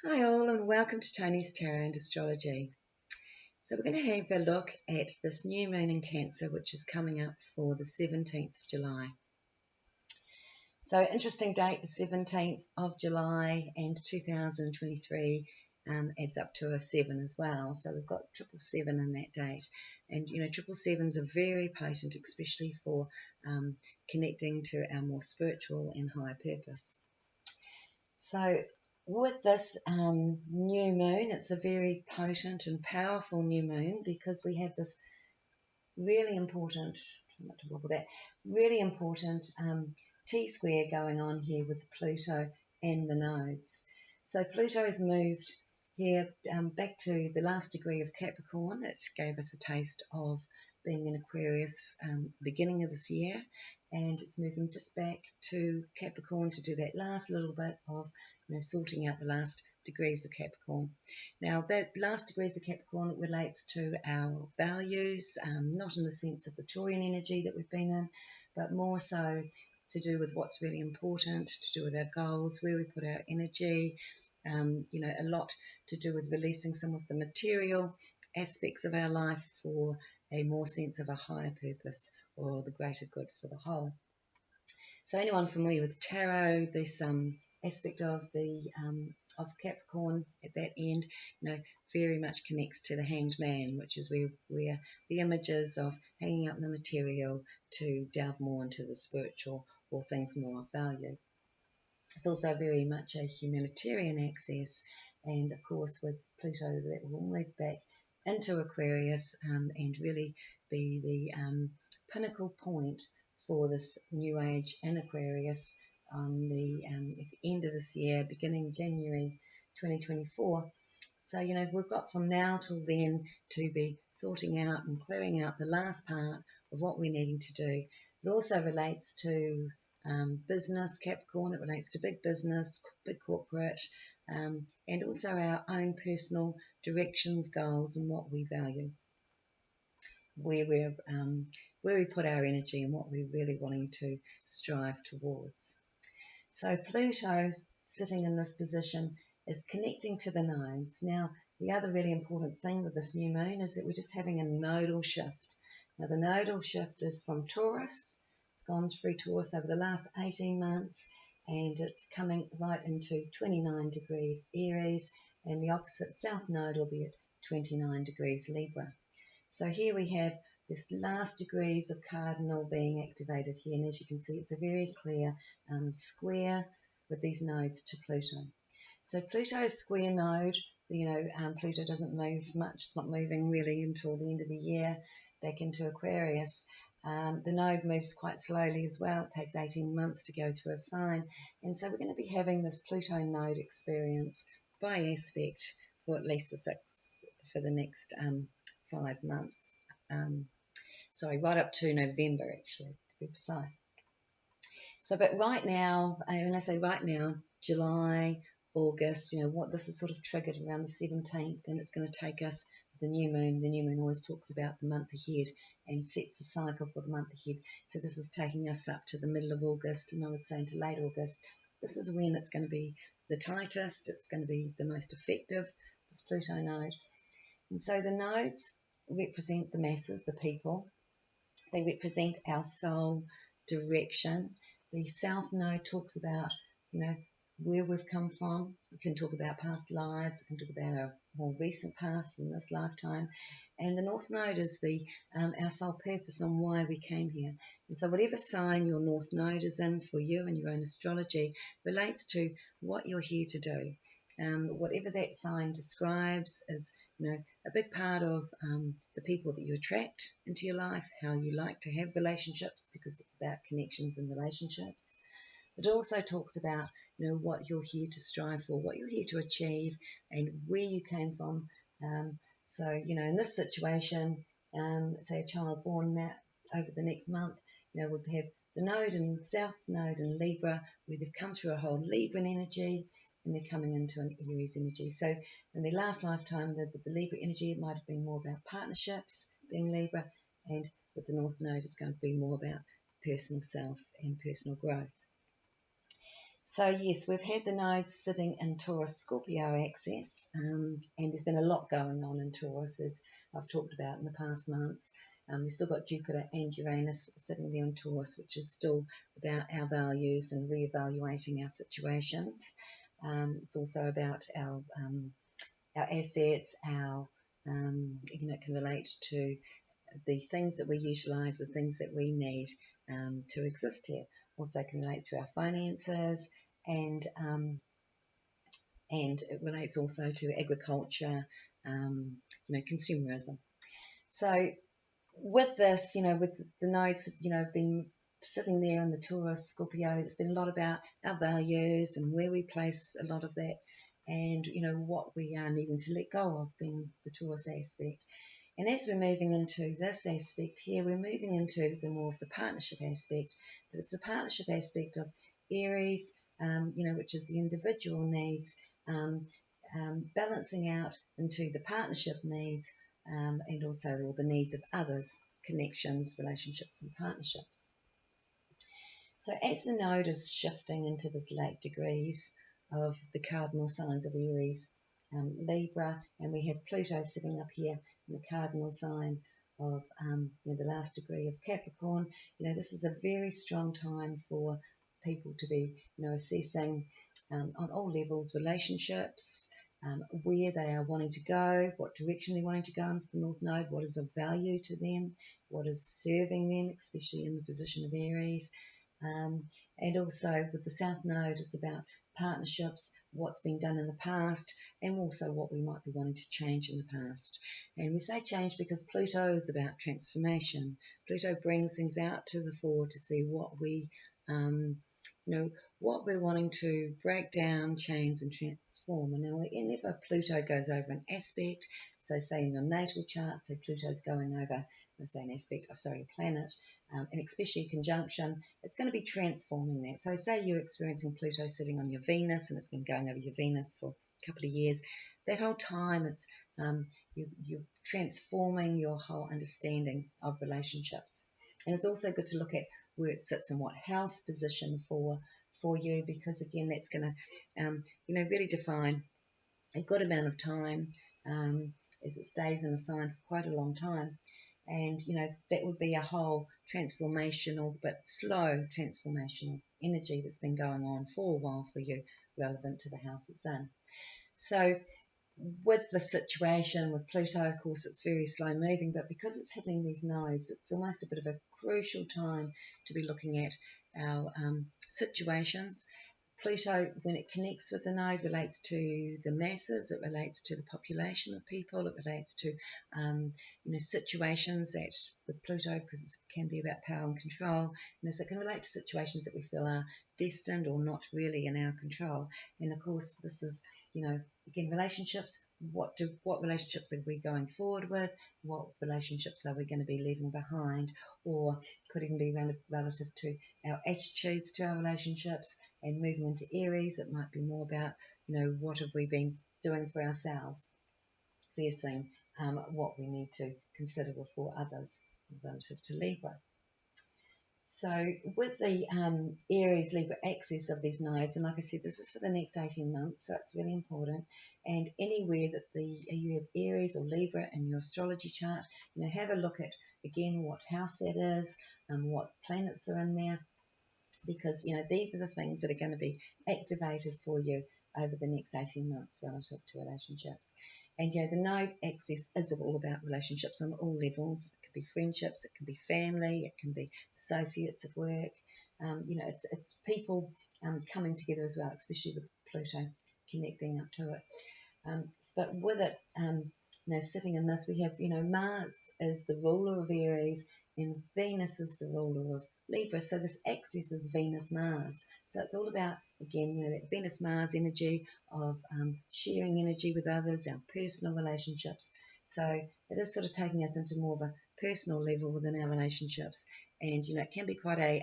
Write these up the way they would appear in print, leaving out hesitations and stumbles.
Hi all and welcome to Tony's Tarot and Astrology. So we're going to have a look at this new moon in Cancer which is coming up for the 17th of July. So interesting date, the 17th of July, and 2023 adds up to a 7 as well. So we've got 777 in that date. And you know, 777s are very potent, especially for connecting to our more spiritual and higher purpose. So with this new moon, it's a very potent and powerful new moon because we have this really important, really important T-square going on here with Pluto and the nodes. So Pluto has moved here back to the last degree of Capricorn. It gave us a taste of being in Aquarius beginning of this year, and it's moving just back to Capricorn to do that last little bit of sorting out the last degrees of Capricorn. Now that last degrees of Capricorn relates to our values, not in the sense of the Taurian energy that we've been in, but more so to do with what's really important, to do with our goals, where we put our energy, a lot to do with releasing some of the material aspects of our life for a more sense of a higher purpose or the greater good for the whole. So anyone familiar with tarot, this aspect of the of Capricorn at that end, very much connects to the Hanged Man, which is where the images of hanging up the material to delve more into the spiritual or things more of value. It's also very much a humanitarian axis, and of course with Pluto that will move back into Aquarius and really be the pinnacle point for this new age in Aquarius on the at the end of this year, beginning January 2024. So we've got from now till then to be sorting out and clearing out the last part of what we're needing to do. It also relates to business, Capricorn. It relates to big business, big corporate, and also our own personal directions, goals, and what we value, where we put our energy and what we're really wanting to strive towards. So Pluto sitting in this position is connecting to the nodes. Now, the other really important thing with this new moon is that we're just having a nodal shift. Now, the nodal shift is from Taurus. It's gone through Taurus over the last 18 months, and it's coming right into 29 degrees Aries, and the opposite south node will be at 29 degrees Libra. So here we have this last degrees of cardinal being activated here, and as you can see, it's a very clear square with these nodes to Pluto. So Pluto's square node, Pluto doesn't move much. It's not moving really until the end of the year back into Aquarius. The node moves quite slowly as well. It takes 18 months to go through a sign, and so we're going to be having this Pluto node experience by aspect for at least for the next 5 months. Right up to November, actually, to be precise. So, but right now, when I say right now, July, August, what this is sort of triggered around the 17th, and it's going to take us the new moon. The new moon always talks about the month ahead and sets a cycle for the month ahead. So this is taking us up to the middle of August, and I would say into late August. This is when it's going to be the tightest. It's going to be the most effective, this Pluto node. And so the nodes represent the masses, the people. They represent our soul direction. The south node talks about, where we've come from. We can talk about past lives. We can talk about our more recent past in this lifetime. And the north node is our soul purpose on why we came here. And so whatever sign your north node is in for you and your own astrology relates to what you're here to do. Whatever that sign describes is, a big part of the people that you attract into your life, how you like to have relationships, because it's about connections and relationships. But it also talks about, what you're here to strive for, what you're here to achieve, and where you came from. So, in this situation, say a child born over the next month, we'll have the node and south node in Libra, where they've come through a whole Libran energy, and they're coming into an Aries energy. So in their last lifetime, the Libra energy, it might have been more about partnerships, being Libra, and with the north node, it's going to be more about personal self and personal growth. So yes, we've had the nodes sitting in Taurus Scorpio axis, and there's been a lot going on in Taurus, as I've talked about in the past months. We've still got Jupiter and Uranus sitting there in Taurus, which is still about our values and reevaluating our situations. It's also about our assets, it can relate to the things that we utilise, the things that we need to exist here. Also can relate to our finances, and it relates also to agriculture, consumerism. So with this, with the nodes, been sitting there in the Taurus Scorpio, it's been a lot about our values and where we place a lot of that, and what we are needing to let go of, being the Taurus aspect. And as we're moving into this aspect here, we're moving into the more of the partnership aspect, but it's the partnership aspect of Aries, which is the individual needs, balancing out into the partnership needs, and also all the needs of others, connections, relationships, and partnerships. So as the node is shifting into this late degrees of the cardinal signs of Aries, Libra, and we have Pluto sitting up here in the cardinal sign of the last degree of Capricorn. This is a very strong time for people to be assessing on all levels relationships, where they are wanting to go, what direction they're wanting to go in for the North Node, what is of value to them, what is serving them, especially in the position of Aries. And also with the South Node, it's about partnerships, what's been done in the past, and also what we might be wanting to change in the past. And we say change because Pluto is about transformation. Pluto brings things out to the fore to see what we, what we're wanting to break down, change, and transform. And whenever Pluto goes over an aspect, so say in your natal chart, say Pluto's going over, let's say an aspect, a planet, and especially conjunction, it's going to be transforming that. So say you're experiencing Pluto sitting on your Venus, and it's been going over your Venus for a couple of years. That whole time, it's you're transforming your whole understanding of relationships. And it's also good to look at where it sits in what house position for you, because again, that's going to really define a good amount of time as it stays in a sign for quite a long time. And that would be a whole transformational but slow transformational energy that's been going on for a while for you, relevant to the house it's in. So with the situation with Pluto, of course, it's very slow moving, but because it's hitting these nodes, it's almost a bit of a crucial time to be looking at our situations. Pluto, when it connects with the node, relates to the masses, it relates to the population of people, it relates to situations that with Pluto, because it can be about power and control, so it can relate to situations that we feel are destined or not really in our control. And of course, this is, again, relationships. What relationships are we going forward with? What relationships are we going to be leaving behind? Or could even be relative to our attitudes to our relationships. And moving into Aries, it might be more about, what have we been doing for ourselves versus what we need to consider for others relative to Libra. So with the Aries Libra axis of these nodes, and like I said, this is for the next 18 months, so it's really important. And anywhere that you have Aries or Libra in your astrology chart, have a look at, again, what house that is, what planets are in there, because these are the things that are going to be activated for you over the next 18 months relative to relationships. And the node axis is all about relationships on all levels. It could be friendships, it can be family, it can be associates at work. It's people coming together as well, especially with Pluto connecting up to it. But with it, sitting in this, we have Mars is the ruler of Aries, and Venus is the ruler of Libra. So this axis is Venus-Mars. So it's all about, again, that Venus-Mars energy of sharing energy with others, our personal relationships. So it is sort of taking us into more of a personal level within our relationships. And, it can be quite a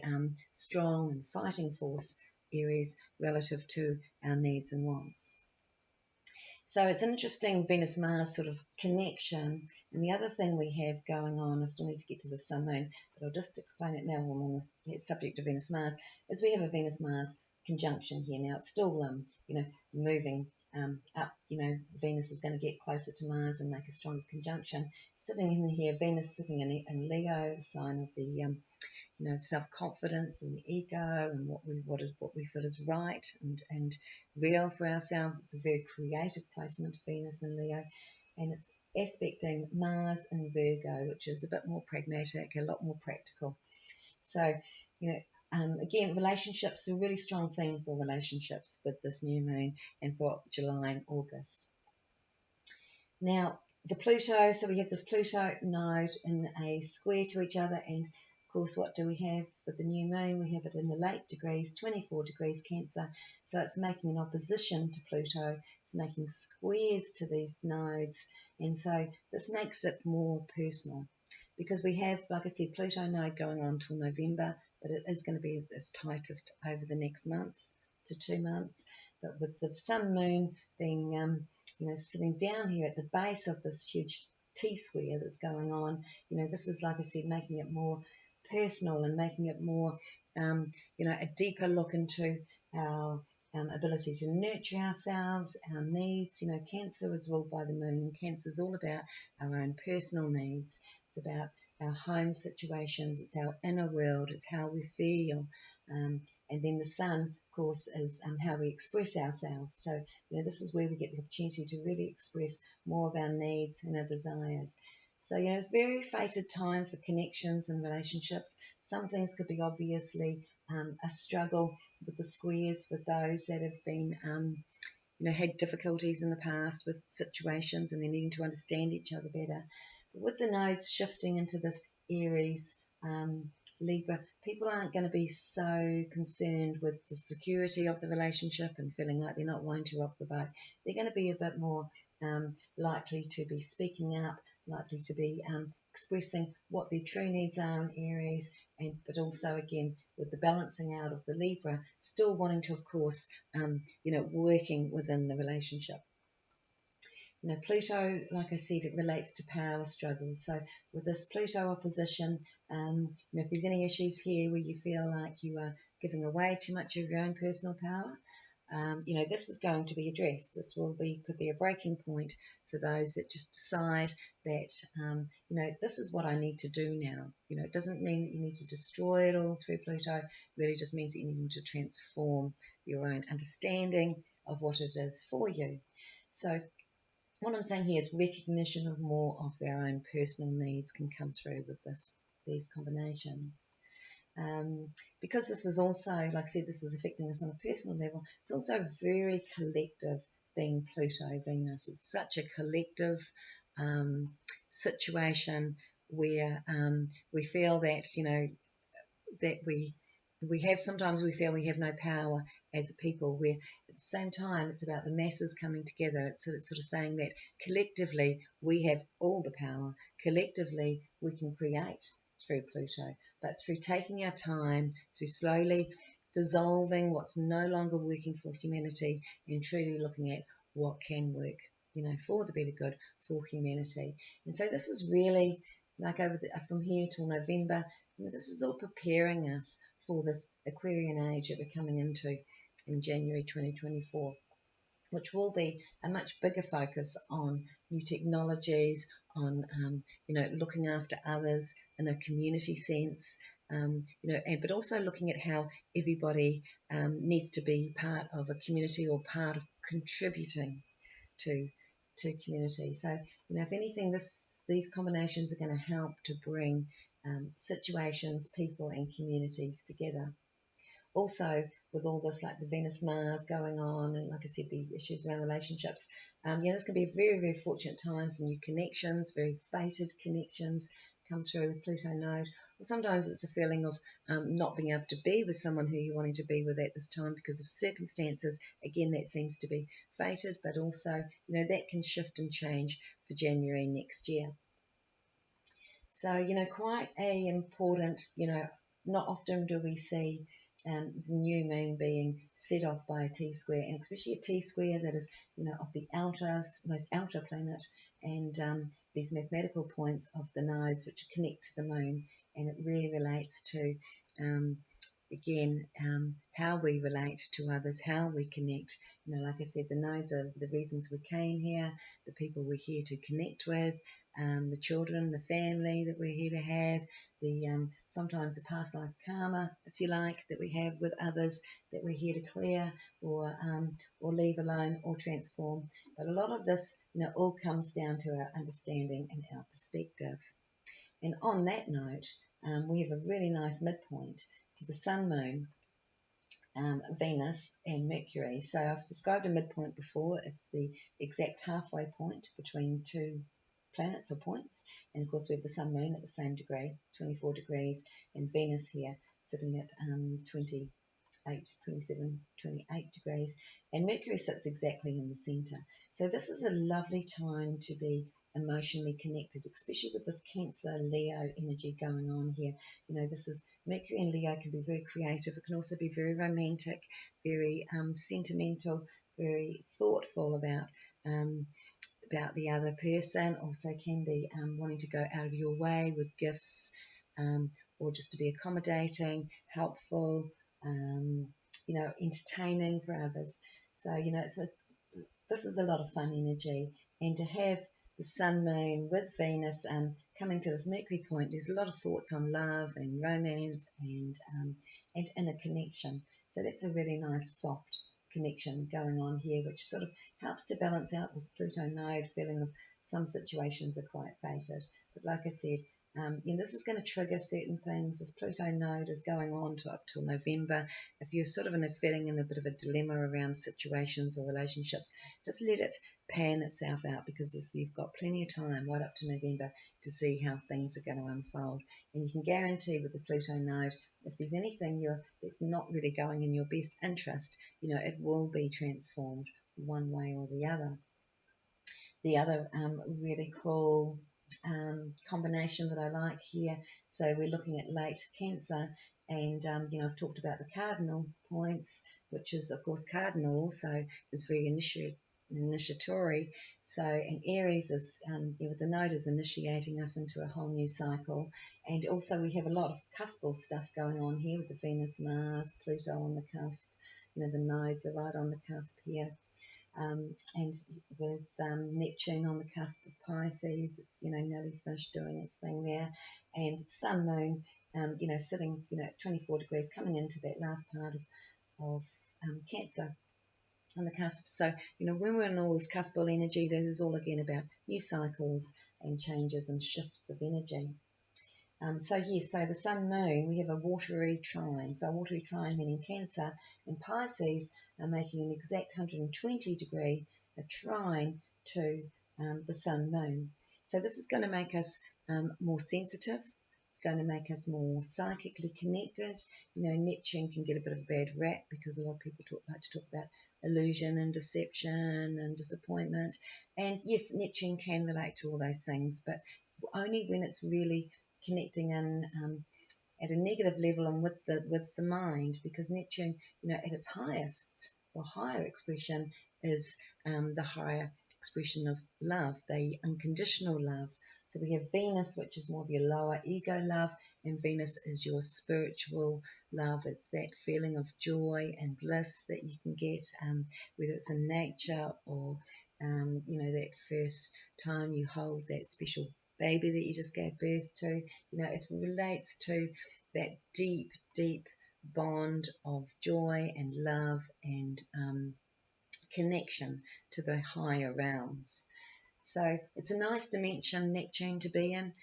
strong and fighting force, Aries, relative to our needs and wants. So it's an interesting Venus-Mars sort of connection. And the other thing we have going on, I still need to get to the Sun Moon, but I'll just explain it now when we're on the subject of Venus-Mars, is we have a Venus-Mars conjunction here. Now it's still, moving up. Venus is going to get closer to Mars and make a stronger conjunction. Sitting in here, Venus sitting in Leo, sign of the self-confidence and the ego, and what we feel is right and real for ourselves. It's a very creative placement, Venus in Leo, and it's aspecting Mars in Virgo, which is a bit more pragmatic, a lot more practical. So, again, relationships, a really strong theme for relationships with this new moon and for July and August. Now, the Pluto, so we have this Pluto node in a square to each other, and of course, what do we have with the new moon? We have it in the late degrees, 24 degrees Cancer, so it's making an opposition to Pluto, it's making squares to these nodes, and so this makes it more personal, because we have, like I said, Pluto node going on till November, but it is going to be its tightest over the next month to 2 months. But with the Sun Moon being, sitting down here at the base of this huge T-square that's going on, this is, like I said, making it more personal and making it more, a deeper look into our ability to nurture ourselves, our needs. Cancer is ruled by the moon, and Cancer is all about our own personal needs. It's about our home situations, it's our inner world, it's how we feel. And then the Sun, of course, is how we express ourselves. So, this is where we get the opportunity to really express more of our needs and our desires. So, it's a very fated time for connections and relationships. Some things could be obviously a struggle with the squares for those that have been, had difficulties in the past with situations and they're needing to understand each other better. But with the nodes shifting into this Aries, Libra, people aren't going to be so concerned with the security of the relationship and feeling like they're not wanting to rock the boat. They're going to be a bit more likely to be speaking up, likely to be expressing what their true needs are in Aries, but also, again, with the balancing out of the Libra, still wanting to, of course, working within the relationship. Pluto, like I said, it relates to power struggles. So with this Pluto opposition, if there's any issues here where you feel like you are giving away too much of your own personal power, this is going to be addressed. This could be a breaking point for those that just decide that, this is what I need to do now. It doesn't mean that you need to destroy it all through Pluto. It really just means that you need to transform your own understanding of what it is for you. So what I'm saying here is recognition of more of our own personal needs can come through with these combinations. Because this is also, like I said, this is affecting us on a personal level, it's also very collective being Pluto-Venus. It's such a collective situation where we feel that, that sometimes we feel we have no power as a people, where at the same time it's about the masses coming together. It's sort of saying that collectively we have all the power, collectively we can create through Pluto, but through taking our time, through slowly dissolving what's no longer working for humanity and truly looking at what can work, for the better good for humanity. And so this is really like from here till November, this is all preparing us for this Aquarian age that we're coming into in January 2024, which will be a much bigger focus on new technologies, on looking after others in a community sense, but also looking at how everybody needs to be part of a community or part of contributing to community. So, if anything, these combinations are going to help to bring situations, people and communities together. Also, with all this, like the Venus-Mars going on, and like I said, the issues around relationships, this can be a very, very fortunate time for new connections, very fated connections come through with Pluto node. Or sometimes it's a feeling of not being able to be with someone who you're wanting to be with at this time because of circumstances. Again, that seems to be fated, but also, that can shift and change for January next year. So, quite a important, not often do we see the new moon being set off by a T-square, and especially a T-square that is, of the most outer planet, and these mathematical points of the nodes which connect to the moon, and it really relates to again, how we relate to others, how we connect. Like I said, the nodes are the reasons we came here, the people we're here to connect with, the children, the family that we're here to have, the sometimes the past life karma, if you like, that we have with others that we're here to clear or leave alone or transform. But a lot of this, all comes down to our understanding and our perspective. And on that note, we have a really nice midpoint to the Sun, Moon, Venus and Mercury. So I've described a midpoint before. It's the exact halfway point between two planets or points. And of course we have the Sun, Moon at the same degree, 24 degrees, and Venus here sitting at 27, 28 degrees, and Mercury sits exactly in the centre. So this is a lovely time to be emotionally connected, especially with this Cancer Leo energy going on here. This is Mercury and Leo can be very creative. It can also be very romantic, very sentimental, very thoughtful about the other person. Also can be wanting to go out of your way with gifts, or just to be accommodating, helpful, entertaining for others. So, this is a lot of fun energy. And to have the Sun, Moon with Venus coming to this Mercury point, there's a lot of thoughts on love and romance and inner connection. So that's a really nice soft connection going on here, which sort of helps to balance out this Pluto node feeling of some situations are quite fated. But like I said, this is going to trigger certain things. This Pluto node is going on to up till November. If you're sort of feeling in a bit of a dilemma around situations or relationships, just let it pan itself out, because you've got plenty of time right up to November to see how things are going to unfold. And you can guarantee with the Pluto node, if there's anything that's not really going in your best interest, it will be transformed one way or the other. The other really cool combination that I like here, so we're looking at late Cancer, and I've talked about the cardinal points, which is of course cardinal also is very initiatory. So, and Aries is with the node is initiating us into a whole new cycle. And also we have a lot of cuspal stuff going on here with the Venus, Mars, Pluto on the cusp. The nodes are right on the cusp here. And with Neptune on the cusp of Pisces, it's nearly finished doing its thing there, and Sun, Moon, sitting at 24 degrees, coming into that last part of Cancer on the cusp. So when we're in all this cuspal energy, this is all again about new cycles and changes and shifts of energy. So the Sun, Moon, we have a watery trine. So a watery trine meaning Cancer and Pisces are making an exact 120 degree trine to the Sun, Moon. So this is going to make us more sensitive. It's going to make us more psychically connected. Neptune can get a bit of a bad rap because a lot of people like to talk about illusion and deception and disappointment. And yes, Neptune can relate to all those things, but only when it's really connecting in at a negative level and with the mind, because Neptune, at its highest or higher expression is the higher expression of love, the unconditional love. So we have Venus, which is more of your lower ego love, and Venus is your spiritual love. It's that feeling of joy and bliss that you can get, whether it's in nature or that first time you hold that special baby that you just gave birth to. It relates to that deep, deep bond of joy and love and connection to the higher realms. So it's a nice dimension, Neptune, to be in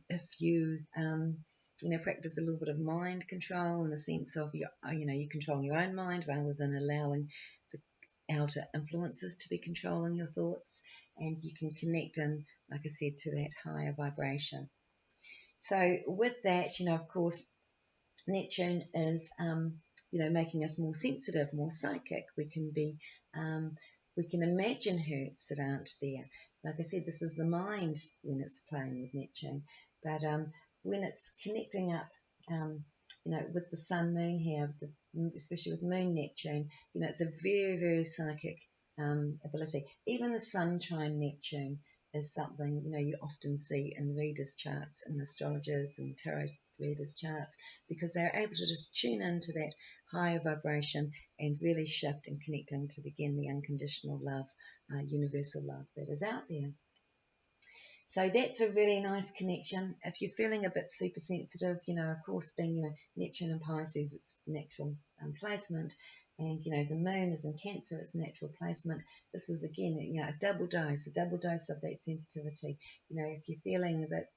if you practice a little bit of mind control, in the sense of you control your own mind rather than allowing the outer influences to be controlling your thoughts, and you can connect in, like I said, to that higher vibration. So with that, of course, Neptune is making us more sensitive, more psychic. We can imagine hurts that aren't there. Like I said, this is the mind when it's playing with Neptune, but when it's connecting up, with the Sun, Moon here, especially with Moon Neptune, it's a very, very psychic ability. Even the Sun trine Neptune is something you often see in readers' charts and astrologers and tarot readers' charts, because they're able to just tune into that higher vibration and really shift and connect into, again, the unconditional love, universal love that is out there. So that's a really nice connection. If you're feeling a bit super sensitive, of course, being, Neptune and Pisces, it's natural placement. And, the moon is in Cancer, it's natural placement. This is, again, a double dose of that sensitivity. If you're feeling a bit,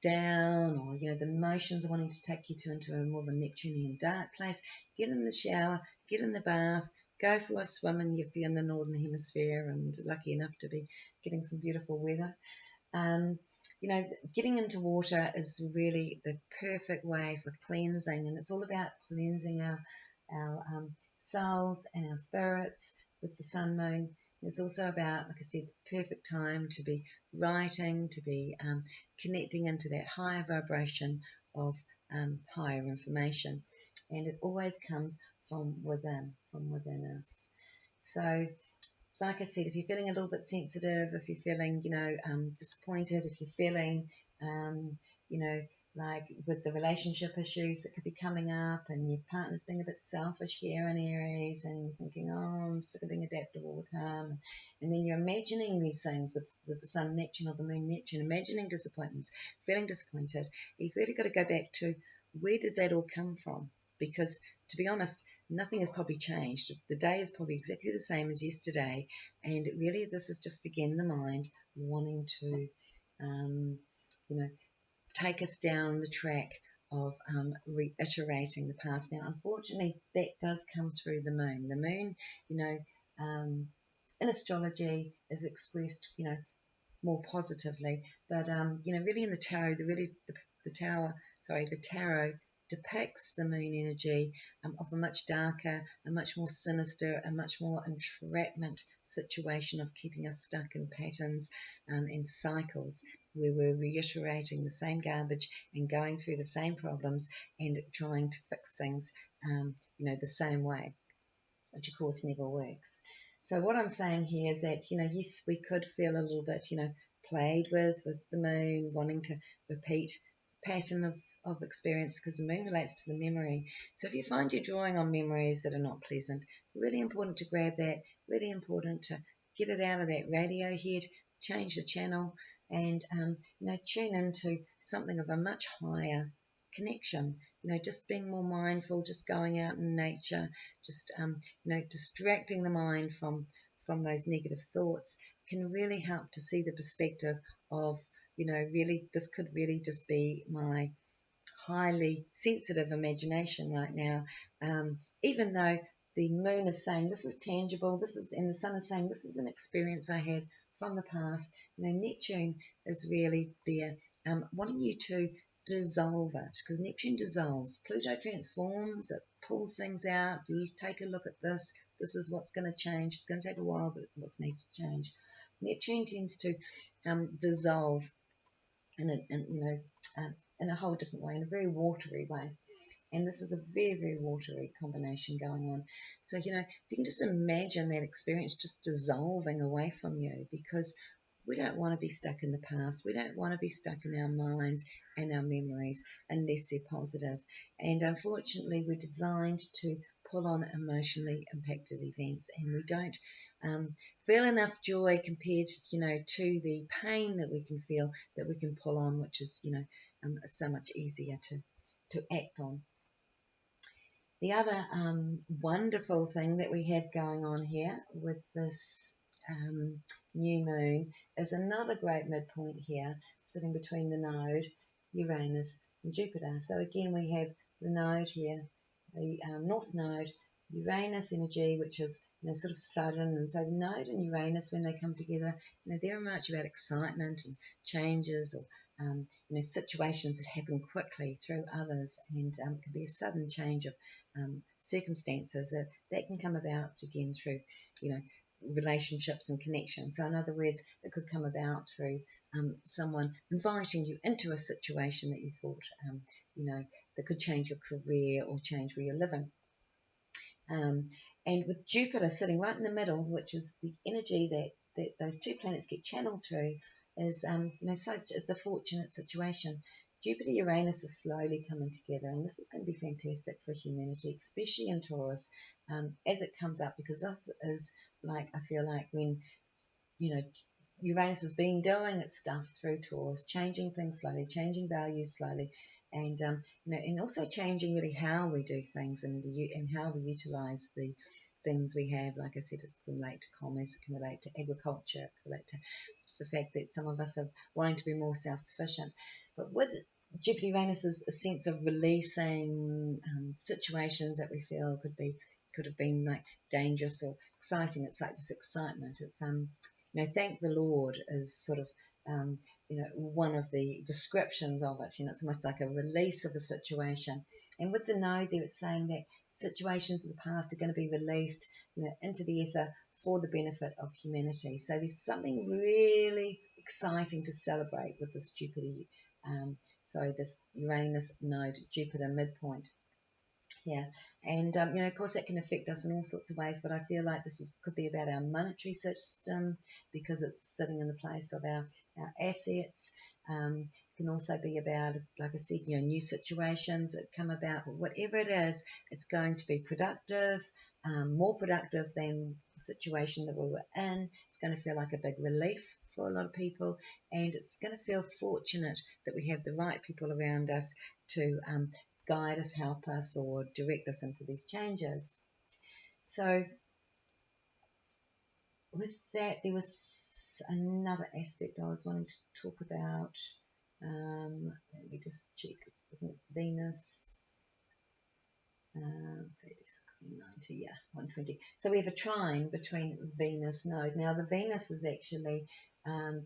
down, or, the emotions are wanting to take you into a more of a Neptunian dark place, get in the shower, get in the bath, go for a swim if you're in the Northern Hemisphere and lucky enough to be getting some beautiful weather. Getting into water is really the perfect way for cleansing, and it's all about cleansing our souls and our spirits with the sun moon. It's also about, like I said, the perfect time to be writing, to be connecting into that higher vibration of higher information, and it always comes from within us. So, like I said, if you're feeling a little bit sensitive, if you're feeling, disappointed, if you're feeling, like with the relationship issues that could be coming up, and your partner's being a bit selfish here in Aries, and you're thinking, oh, I'm sick of being adaptable all the time, and then you're imagining these things with the Sun Neptune or the Moon Neptune, imagining disappointments, feeling disappointed, you've really got to go back to, where did that all come from? Because, to be honest, nothing has probably changed. The day is probably exactly the same as yesterday, and really this is just, again, the mind wanting to, take us down the track of reiterating the past. Now, unfortunately, that does come through the moon. The moon, in astrology is expressed, more positively, but really in the tarot, the tarot depicts the moon energy of a much darker, a much more sinister, a much more entrapment situation of keeping us stuck in patterns and cycles where we're reiterating the same garbage and going through the same problems and trying to fix things, the same way, which of course never works. So what I'm saying here is that, yes, we could feel a little bit, played with the moon, wanting to repeat pattern of experience, because the moon relates to the memory. So if you find you're drawing on memories that are not pleasant, really important to grab that, really important to get it out of that radio head, change the channel, and, tune into something of a much higher connection, just being more mindful, just going out in nature, just, distracting the mind from those negative thoughts can really help to see the perspective of, really, this could really just be my highly sensitive imagination right now, even though the moon is saying this is tangible, and the sun is saying this is an experience I had from the past. Neptune is really there, wanting you to dissolve it, because Neptune dissolves. Pluto transforms, it pulls things out. Take a look at this. This is what's going to change. It's going to take a while, but it's what's needed to change. Neptune tends to dissolve in a whole different way, in a very watery way. And this is a very, very watery combination going on. So, if you can just imagine that experience just dissolving away from you, because we don't want to be stuck in the past. We don't want to be stuck in our minds and our memories unless they're positive. And unfortunately, we're designed to pull on emotionally impacted events, and we don't feel enough joy compared, to the pain that we can feel, that we can pull on, which is, so much easier to act on. The other wonderful thing that we have going on here with this new moon is another great midpoint here, sitting between the node, Uranus, and Jupiter. So again, we have the node here, the north node, Uranus energy, which is, sort of sudden. And so the node and Uranus, when they come together, they're much about excitement and changes, or situations that happen quickly through others, and can be a sudden change of circumstances that can come about again through, relationships and connections. So in other words, it could come about through someone inviting you into a situation that you thought, that could change your career or change where you're living. And with Jupiter sitting right in the middle, which is the energy that those two planets get channeled through, is, it's a fortunate situation. Jupiter Uranus is slowly coming together, and this is going to be fantastic for humanity, especially in Taurus, as it comes up, because this is like, I feel like when, Uranus has been doing its stuff through Taurus, changing things slowly, changing values slowly, and and also changing really how we do things and how we utilize the things we have. Like I said, it can relate to commerce, it can relate to agriculture, it can relate to just the fact that some of us are wanting to be more self-sufficient. But with Jupiter Uranus is a sense of releasing situations that we feel could have been like dangerous or exciting. It's like this excitement. It's thank the Lord is sort of one of the descriptions of it. It's almost like a release of a situation. And with the node there, it's saying that situations of the past are going to be released into the ether for the benefit of humanity. So there's something really exciting to celebrate with this this Uranus node Jupiter midpoint. Yeah, and of course that can affect us in all sorts of ways, but I feel like could be about our monetary system because it's sitting in the place of our assets. It can also be about, like I said, new situations that come about. Whatever it is, it's going to be productive, more productive than the situation that we were in. It's going to feel like a big relief for a lot of people, and it's going to feel fortunate that we have the right people around us to guide us, help us, or direct us into these changes. So with that, there was another aspect I was wanting to talk about. Let me just check. I think it's Venus. 30, 60, 90, yeah, 120. So we have a trine between Venus node. Now the Venus is actually,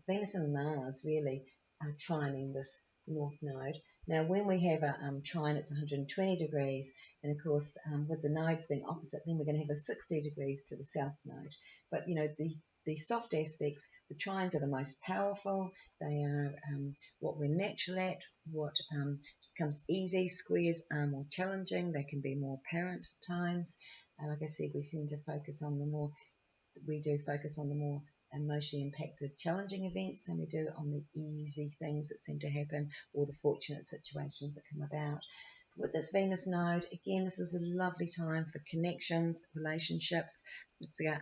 Venus and Mars really are trining this north node. Now when we have a trine, it's 120 degrees, and of course with the nodes being opposite, then we're going to have a 60 degrees to the south node. But the soft aspects, the trines are the most powerful. They are what we're natural at, what just comes easy. Squares are more challenging. They can be more apparent at times. Like I said, we do focus on the more emotionally impacted, challenging events than we do on the easy things that seem to happen or the fortunate situations that come about. With this Venus node, again, this is a lovely time for connections, relationships. It's a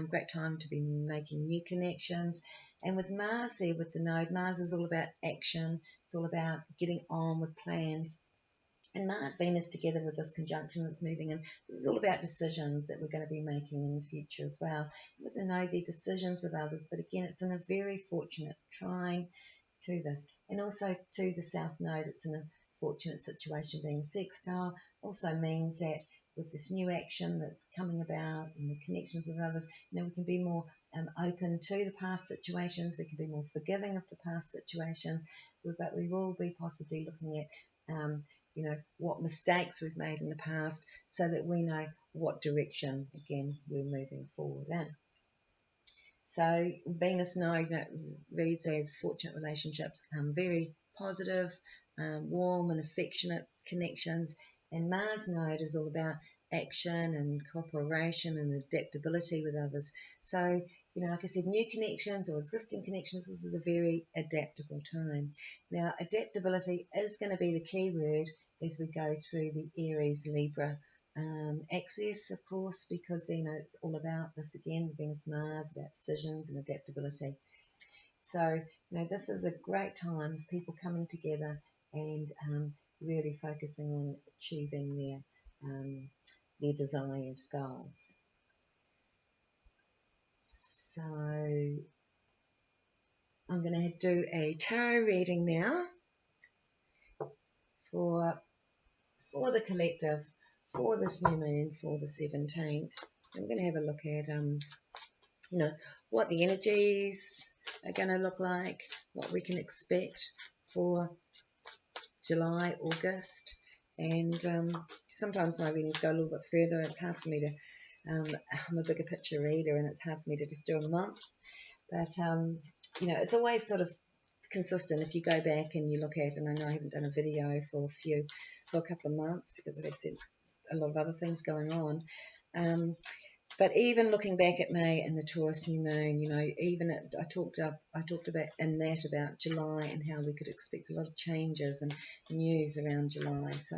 great time to be making new connections. And with Mars here, with the node, Mars is all about action. It's all about getting on with plans. And Mars, Venus together with this conjunction that's moving in, this is all about decisions that we're going to be making in the future as well. With the node, they're decisions with others, but again, it's in a very fortunate trine to this. And also to the south node, it's in a fortunate situation being sextile. Also means that with this new action that's coming about and the connections with others, we can be more open to the past situations. We can be more forgiving of the past situations, but we will be possibly looking at what mistakes we've made in the past so that we know what direction, again, we're moving forward in. So Venus node reads as fortunate relationships, very positive, warm and affectionate connections. And Mars node is all about action and cooperation and adaptability with others. So, like I said, new connections or existing connections, this is a very adaptable time. Now, adaptability is going to be the key word as we go through the Aries Libra axis, of course, because it's all about this again, Venus Mars, about decisions and adaptability. So this is a great time of people coming together and really focusing on achieving their desired goals. So I'm going to do a tarot reading now for the collective, for this new moon, for the 17th. I'm going to have a look at what the energies are going to look like, what we can expect for July, August, and sometimes my readings go a little bit further. It's hard for me to, I'm a bigger picture reader, and it's hard for me to just do a month, but it's always sort of consistent if you go back and you look at, and I know I haven't done a video for a couple of months because I've had a lot of other things going on. But even looking back at May and the Taurus new moon, you know, I talked about in that about July and how we could expect a lot of changes and news around July. So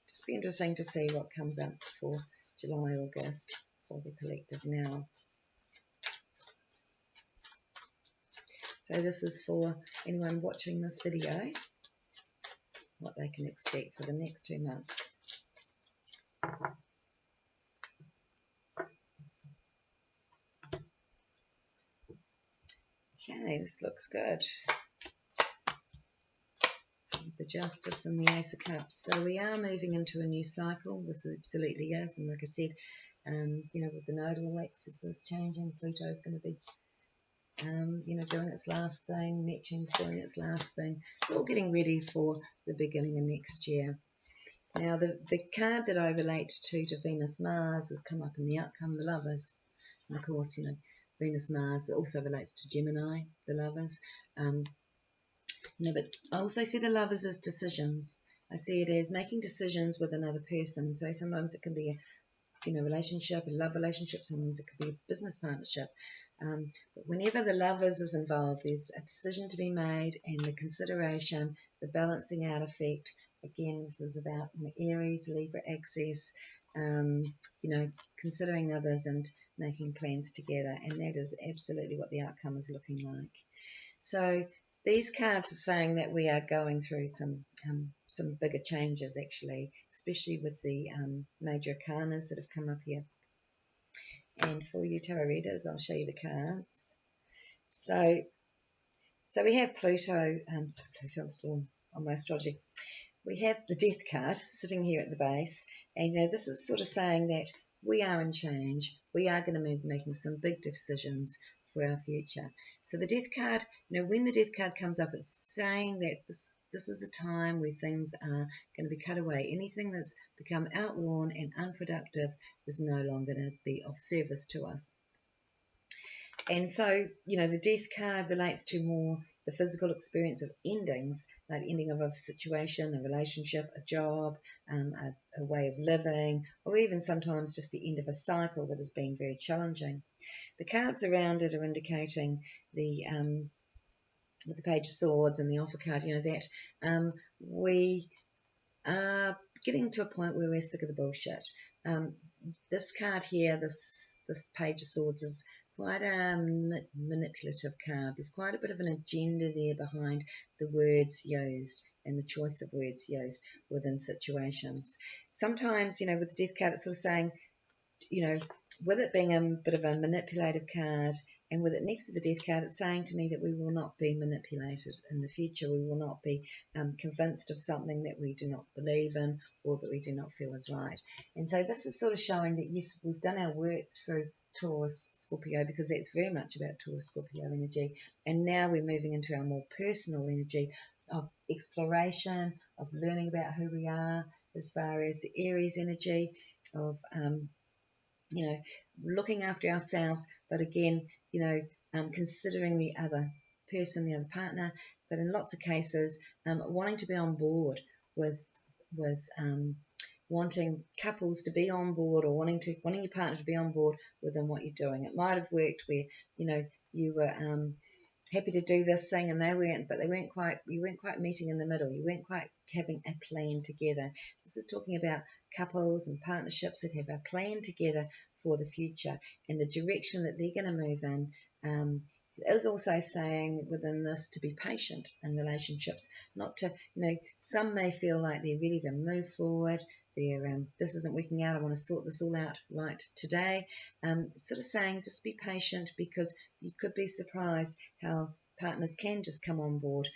just be interesting to see what comes up for July, August for the collective now. So this is for anyone watching this video, what they can expect for the next 2 months. Okay, this looks good. The Justice and the Ace of Cups. So we are moving into a new cycle. This absolutely is. And like I said, you know, with the Nodal axis is changing, Pluto is going to be, you know, doing its last thing. Neptune's doing its last thing. It's all getting ready for the beginning of next year. Now, the card that I relate to Venus Mars has come up in the outcome, the Lovers. And of course, you know, Venus Mars also relates to Gemini, the Lovers. You know, but I also see the Lovers as decisions. I see it as making decisions with another person. So sometimes it can be a, you know, relationship, a love relationship. Sometimes it could be a business partnership. But whenever the Lovers is involved, there's a decision to be made, and the consideration, the balancing out effect. Again, this is about, you know, Aries, Libra axis, you know, considering others and making plans together. And that is absolutely what the outcome is looking like. So these cards are saying that we are going through some bigger changes, actually, especially with the major arcanas that have come up here. And for you tarot readers, I'll show you the cards. So we have Pluto. Pluto was born on my astrology. We have the Death card sitting here at the base, and you know, this is sort of saying that we are in change. We are going to be making some big decisions for our future. So the Death card, you know, when the Death card comes up, it's saying that this is a time where things are going to be cut away. Anything that's become outworn and unproductive is no longer going to be of service to us. And so, you know, the Death card relates to more the physical experience of endings, like the ending of a situation, a relationship, a job, a way of living, or even sometimes just the end of a cycle that has been very challenging. The cards around it are indicating the with the Page of Swords and the Offer card, you know, that we are getting to a point where we're sick of the bullshit. This card here, this Page of Swords, is quite a manipulative card. There's quite a bit of an agenda there behind the words used and the choice of words used within situations. Sometimes, you know, with the Death card, it's sort of saying, you know, with it being a bit of a manipulative card, and with it next to the Death card, it's saying to me that we will not be manipulated in the future. We will not be convinced of something that we do not believe in or that we do not feel is right. And so this is sort of showing that, yes, we've done our work through Taurus, Scorpio, because that's very much about Taurus, Scorpio energy. And now we're moving into our more personal energy of exploration, of learning about who we are, as far as the Aries energy of you know, looking after ourselves, but again, you know, considering the other person, the other partner, but in lots of cases, wanting to be on board with wanting couples to be on board, or wanting your partner to be on board within what you're doing. It might have worked where, you know, you were happy to do this thing and they weren't, but you weren't quite meeting in the middle. You weren't quite having a plan together. This is talking about couples and partnerships that have a plan together for the future and the direction that they're going to move in. Is also saying within this to be patient in relationships, not to, you know, some may feel like they're ready to move forward. This isn't working out, I want to sort this all out right today. Sort of saying just be patient, because you could be surprised how partners can just come on board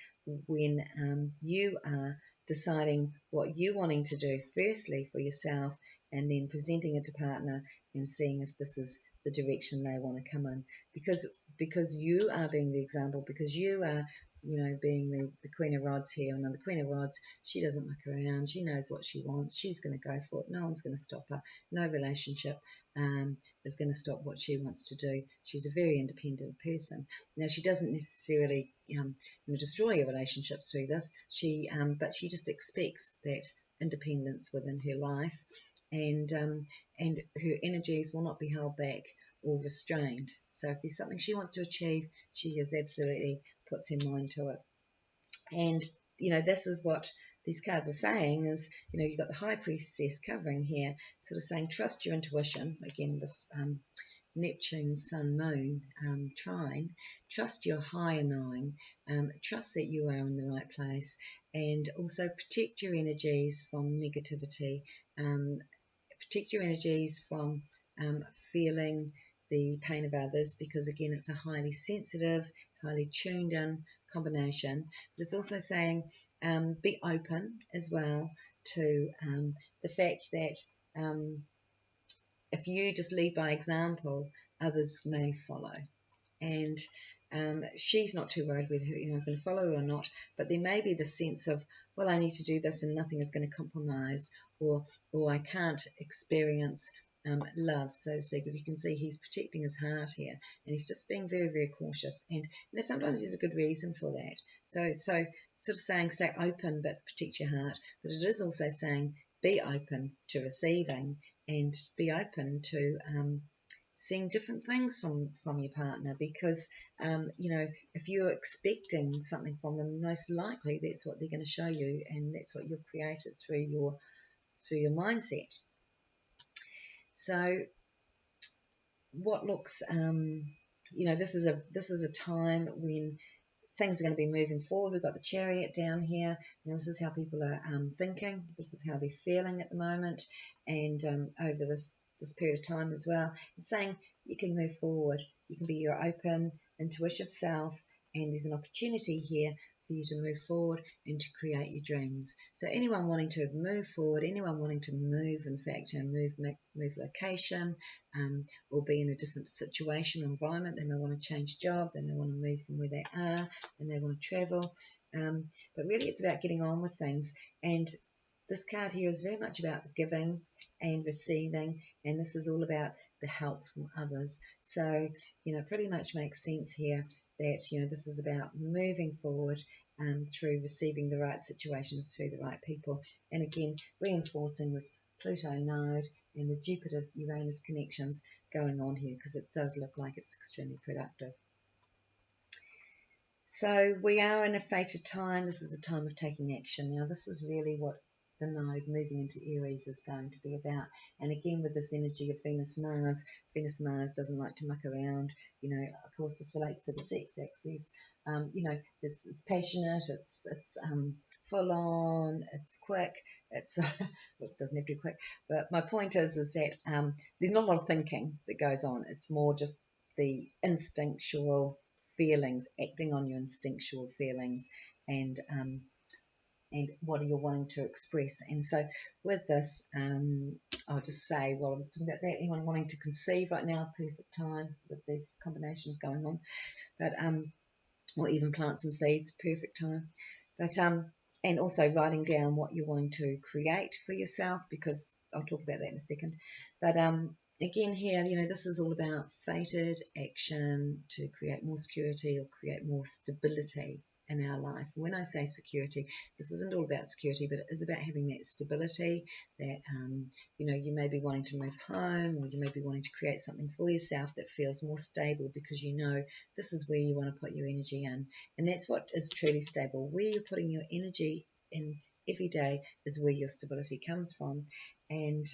when you are deciding what you're wanting to do firstly for yourself, and then presenting it to partner and seeing if this is the direction they want to come in, because you are being the example, because you are, you know, being the Queen of Rods here. And the Queen of Rods, she doesn't muck around. She knows what she wants. She's going to go for it. No one's going to stop her. No relationship is going to stop what she wants to do. She's a very independent person. Now, she doesn't necessarily destroy your relationships through this. But she just expects that independence within her life. And and her energies will not be held back or restrained. So if there's something she wants to achieve, she is absolutely puts her mind to it. And this is what these cards are saying is, you've got the High Priestess covering here, sort of saying trust your intuition. Again, this Neptune, Sun, Moon trine. Trust your higher knowing. Trust that you are in the right place, and also protect your energies from negativity. Protect your energies from feeling the pain of others, because again, it's a highly sensitive, highly tuned in combination. But it's also saying be open as well to the fact that if you just lead by example, others may follow. And she's not too worried whether anyone's going to follow her or not, but there may be the sense of, well, I need to do this and nothing is going to compromise, or I can't experience love, so to speak. But you can see he's protecting his heart here, and he's just being very, very cautious. And sometimes there's a good reason for that. So sort of saying stay open but protect your heart, but it is also saying be open to receiving and be open to seeing different things from your partner, because if you're expecting something from them, most likely that's what they're going to show you, and that's what you've created through your mindset. So what looks this is a time when things are going to be moving forward. We've got the Chariot down here. Now this is how people are thinking. This is how they're feeling at the moment, and over this period of time as well. It's saying you can move forward. You can be your open, intuitive self, and there's an opportunity here for you to move forward and to create your dreams. So anyone wanting to move forward, anyone wanting to move, in fact, move location, or be in a different situation or environment. They may want to change job, they may want to move from where they are, they may want to travel. But really it's about getting on with things. And this card here is very much about giving and receiving, and this is all about the help from others. So, pretty much makes sense here that, this is about moving forward through receiving the right situations through the right people. And again, reinforcing this Pluto node and the Jupiter-Uranus connections going on here, because it does look like it's extremely productive. So we are in a fated time. This is a time of taking action. Now this is really what the node moving into Aries is going to be about. And again, with this energy of Venus-Mars doesn't like to muck around. Of course, this relates to the sex axis. It's passionate, it's full on, it's quick, it's well, it doesn't have to be quick. But my point is that there's not a lot of thinking that goes on. It's more just the instinctual feelings, acting on your instinctual feelings, and what you're wanting to express. And so with this, I'll just say, well, I'm talking about that, anyone wanting to conceive right now, perfect time with these combinations going on, but or even plants and seeds, perfect time. But and also writing down what you're wanting to create for yourself, because I'll talk about that in a second. But again here, this is all about fated action to create more security or create more stability in our life. When I say security, this isn't all about security, but it is about having that stability that, you may be wanting to move home, or you may be wanting to create something for yourself that feels more stable, because this is where you want to put your energy in. And that's what is truly stable. Where you're putting your energy in every day is where your stability comes from. And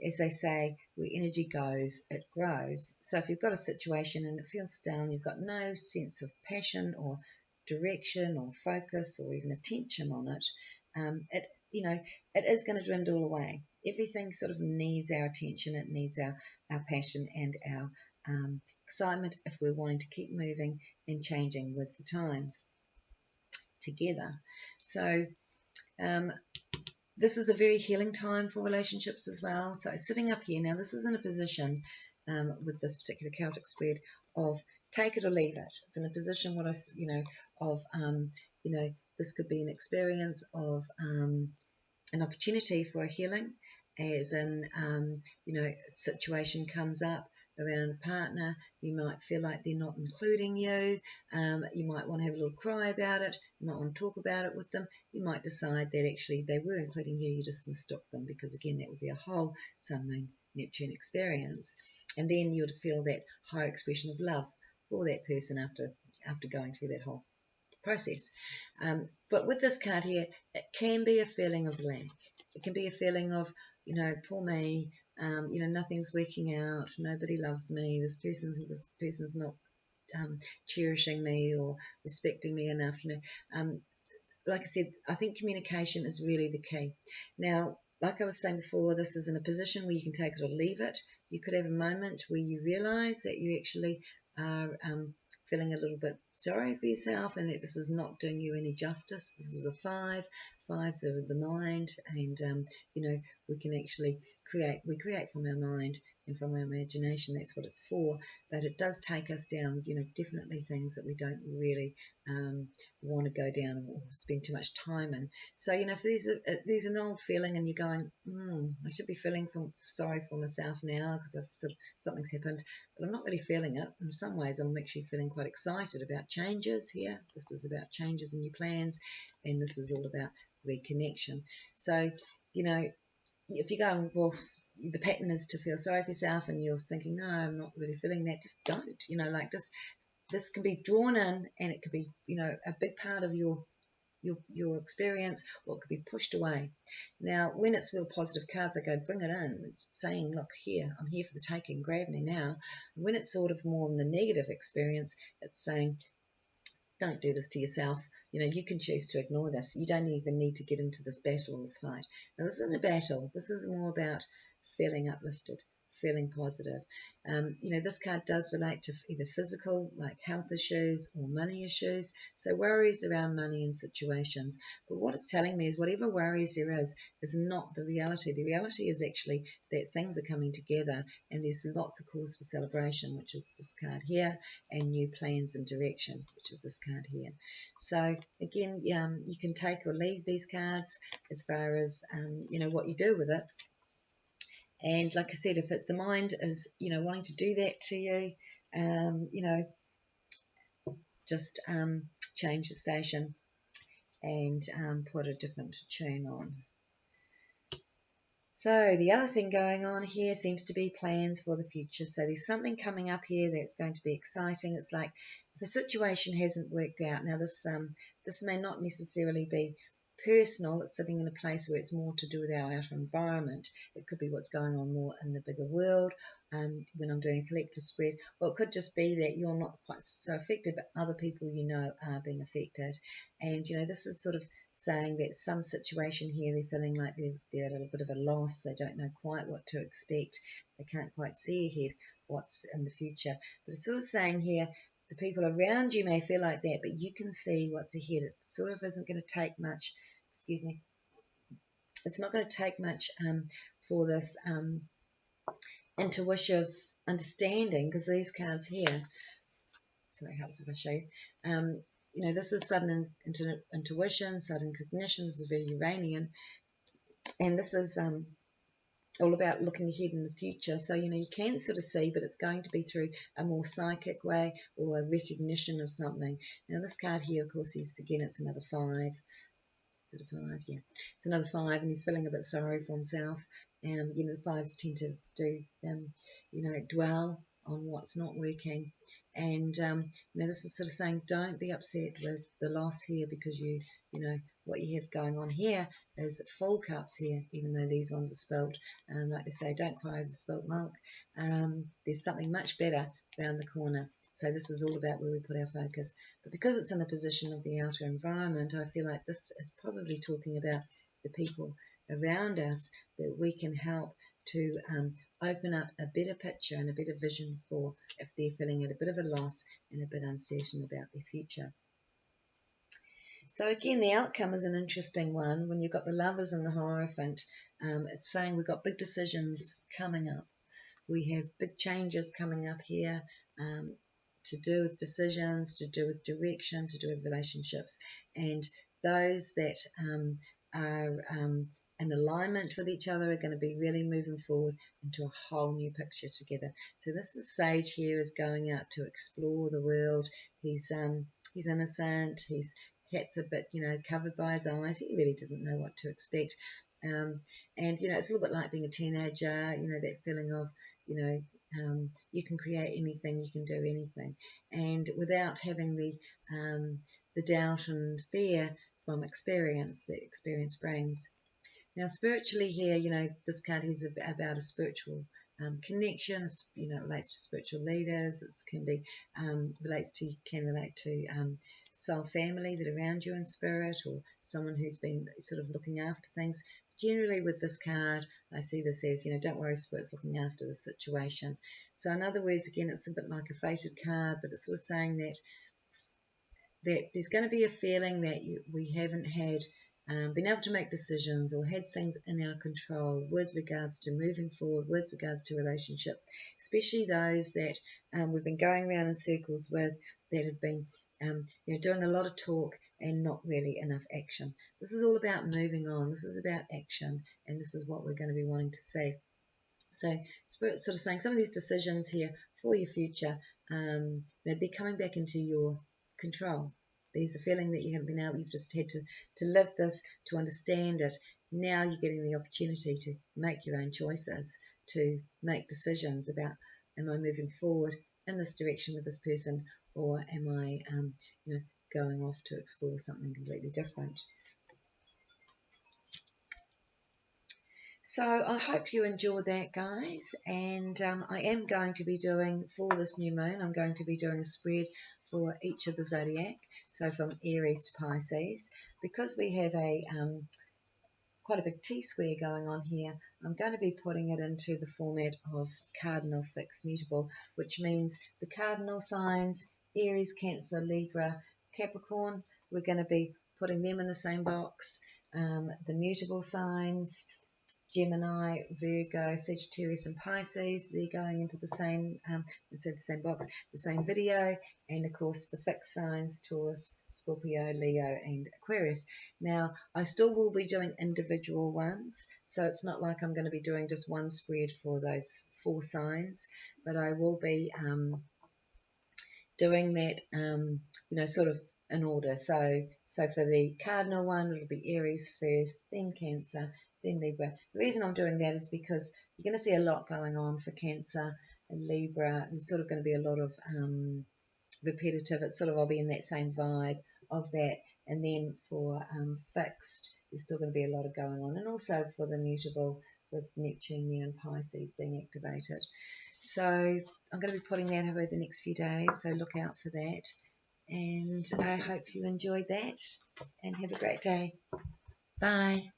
as they say, where energy goes, it grows. So if you've got a situation and it feels down, you've got no sense of passion or direction or focus or even attention on it, it is going to dwindle away. Everything sort of needs our attention. It needs our passion and our excitement if we're wanting to keep moving and changing with the times together. So this is a very healing time for relationships as well. So sitting up here now, this is in a position with this particular Celtic spread of take it or leave it. It's in a position this could be an experience of an opportunity for a healing, as in a situation comes up around a partner. You might feel like they're not including you. You might want to have a little cry about it. You might want to talk about it with them. You might decide that actually they were including you, you just mistook them, because again, that would be a whole Sun, Moon, Neptune experience, and then you'd feel that higher expression of love for that person after going through that whole process. But with this card here, it can be a feeling of lack. It can be a feeling of, poor me, nothing's working out, nobody loves me, this person's not cherishing me or respecting me enough. Like I said, I think communication is really the key. Now, like I was saying before, this is in a position where you can take it or leave it. You could have a moment where you realise that you actually are feeling a little bit sorry for yourself and that this is not doing you any justice. This is a 5. 5s are the mind, and we can actually create from our mind and from our imagination. That's what it's for. But it does take us down, definitely things that we don't really want to go down or spend too much time in. So, if there's an old feeling and you're going, I should be feeling sorry for myself now because something's happened, but I'm not really feeling it. In some ways, I'm actually feeling quite excited about changes here. This is about changes in your plans, and this is all about reconnection. So, if you're going, well, the pattern is to feel sorry for yourself and you're thinking, no, I'm not really feeling that, just don't. This can be drawn in, and it could be, a big part of your experience, or it could be pushed away. Now, when it's real positive cards, I go, bring it in, saying, look, here, I'm here for the taking, grab me now. And when it's sort of more in the negative experience, it's saying, don't do this to yourself. You can choose to ignore this. You don't even need to get into this battle or this fight. Now, this isn't a battle. This is more about feeling uplifted, feeling positive. This card does relate to either physical, like health issues, or money issues. So worries around money and situations. But what it's telling me is whatever worries there is not the reality. The reality is actually that things are coming together, and there's lots of cause for celebration, which is this card here, and new plans and direction, which is this card here. So again, you can take or leave these cards as far as what you do with it. And like I said, if the mind is, wanting to do that to you, just change the station and put a different tune on. So the other thing going on here seems to be plans for the future. So there's something coming up here that's going to be exciting. It's like if a situation hasn't worked out. Now this may not necessarily be personal. It's sitting in a place where it's more to do with our outer environment. It could be what's going on more in the bigger world. When I'm doing a collective spread, or it could just be that you're not quite so affected, but other people are being affected. And this is sort of saying that some situation here, they're feeling like they're at a little bit of a loss. They don't know quite what to expect. They can't quite see ahead what's in the future. But it's sort of saying here, the people around you may feel like that, but you can see what's ahead. It sort of isn't going to take much, it's not going to take much for this intuitive understanding, because these cards here, so it helps if I show you, this is sudden intuition, sudden cognition. This is very Uranian, and this is all about looking ahead in the future. So, you can sort of see, but it's going to be through a more psychic way or a recognition of something. Now, this card here, of course, it's another 5. Is it a 5? Yeah. It's another 5, and he's feeling a bit sorry for himself. The 5s tend to do, dwell on what's not working. And, this is sort of saying, don't be upset with the loss here, because what you have going on here is full cups here, even though these ones are spilt. Like they say, don't cry over spilt milk. There's something much better around the corner. So this is all about where we put our focus. But because it's in a position of the outer environment, I feel like this is probably talking about the people around us that we can help to open up a better picture and a better vision for if they're feeling at a bit of a loss and a bit uncertain about their future. So again, the outcome is an interesting one. When you've got the Lovers and the Hierophant, it's saying we've got big decisions coming up. We have big changes coming up here, to do with decisions, to do with direction, to do with relationships. And those that are in alignment with each other are going to be really moving forward into a whole new picture together. So this Sage here is going out to explore the world. He's innocent. His hat's a bit, covered by his eyes. He really doesn't know what to expect. And, it's a little bit like being a teenager, that feeling of, you can create anything, you can do anything. And without having the doubt and fear from experience that experience brings. Now, spiritually here, this card is about a spiritual connection. It relates to spiritual leaders. It can relate to soul family that are around you in spirit, or someone who's been sort of looking after things. Generally, with this card, I see this as, don't worry, spirit's looking after the situation. So, in other words, again, it's a bit like a fated card, but it's sort of saying that there's going to be a feeling that we haven't had been able to make decisions or had things in our control with regards to moving forward, with regards to relationship, especially those that we've been going around in circles with, that have been doing a lot of talk and not really enough action. This is all about moving on. This is about action, and this is what we're going to be wanting to see. So Spirit's sort of saying some of these decisions here for your future, they're coming back into your control. There's a feeling that you haven't been able, you've just had to live this, to understand it. Now you're getting the opportunity to make your own choices, to make decisions about, am I moving forward in this direction with this person, or am I going off to explore something completely different. So I hope you enjoy that, guys, and I am going to be doing, for this new moon, I'm going to be doing a spread for each of the zodiac, so from Aries to Pisces. Because we have quite a big T-square going on here, I'm going to be putting it into the format of cardinal, fixed, mutable, which means the cardinal signs, Aries, Cancer, Libra, Capricorn, we're going to be putting them in the same box. The mutable signs, Gemini, Virgo, Sagittarius and Pisces, they're going into the same, the same box, the same video, and of course the fixed signs, Taurus, Scorpio, Leo and Aquarius. Now, I still will be doing individual ones, so it's not like I'm going to be doing just one spread for those 4 signs, but I will be doing that, sort of in order. So for the cardinal one, it'll be Aries first, then Cancer, then Libra. The reason I'm doing that is because you're going to see a lot going on for Cancer and Libra. There's sort of going to be a lot of repetitive. It's sort of, I'll be in that same vibe of that. And then for fixed, there's still going to be a lot of going on. And also for the mutable, with Neptune, Neon, Pisces being activated. So I'm going to be putting that over the next few days, so look out for that. And I hope you enjoyed that, and have a great day. Bye.